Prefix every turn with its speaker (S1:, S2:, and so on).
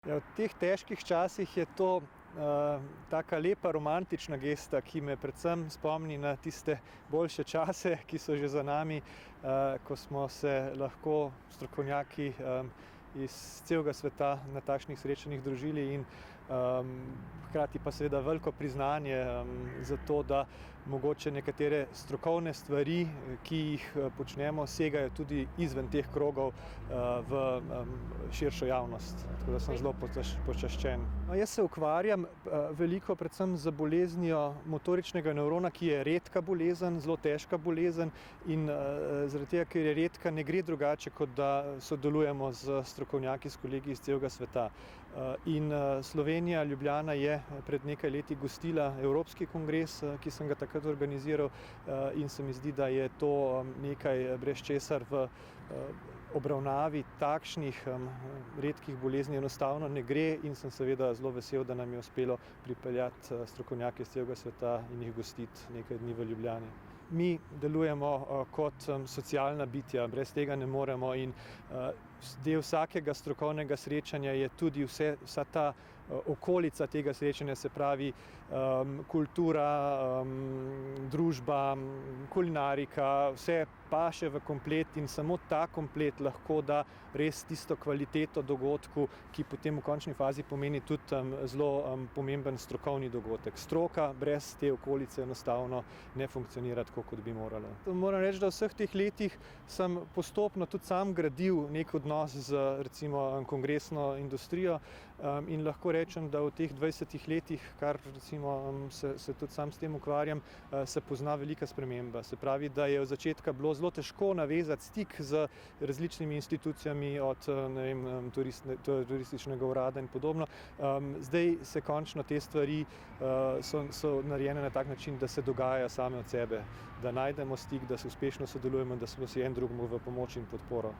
S1: Ja, v teh težkih časih je to taka lepa romantična gesta, ki me predvsem spomni na tiste boljše čase, ki so že za nami, ko smo se lahko strokovnjaki iz celega sveta na takšnih srečanjih družili in hkrati pa seveda veliko priznanje za to, da mogoče nekatere strokovne stvari, ki jih počnemo, segajo tudi izven teh krogov v širšo javnost. Tako da sem zelo počaščen. Jaz se ukvarjam veliko predvsem z boleznijo motoričnega nevrona, ki je redka bolezen, zelo težka bolezen in zaradi tega, ker je redka, ne gre drugače, kot da sodelujemo z strokovnjaki, s kolegi iz celega sveta. In Slovenija, Ljubljana je pred nekaj leti gostila Evropski kongres, ki sem ga takrat organiziral, in se mi zdi, da je to nekaj, brez česar v obravnavi takšnih redkih bolezni enostavno ne gre, in sem seveda zelo vesel, da nam je uspelo pripeljati strokovnjake iz celega sveta in jih gostiti nekaj dni v Ljubljani. Mi delujemo kot socialna bitja, brez tega ne moremo, in del vsakega strokovnega srečanja je tudi vsa ta okolica tega srečanja, se pravi kultura, družba, kulinarika, vse paše v komplet in samo ta komplet lahko da res tisto kvaliteto dogodku, ki potem v končni fazi pomeni tudi zelo pomemben strokovni dogodek. Stroka brez te okolice enostavno ne funkcionira tako, kot bi morala. Moram reči, da v vseh teh letih sem postopno tudi sam gradil nek odnos z recimo kongresno industrijo in lahko rečem, da v teh 20 letih, kar recimo se tudi sam s tem ukvarjam, se pozna velika sprememba. Se pravi, da je od začetka bilo zelo težko navezati stik z različnimi institucijami, od turističnega urada in podobno. Zdaj se končno te stvari so narejene na tak način, da se dogajajo same od sebe, da najdemo stik, da se uspešno sodelujemo, da smo si en drugemu v pomoč in podporo.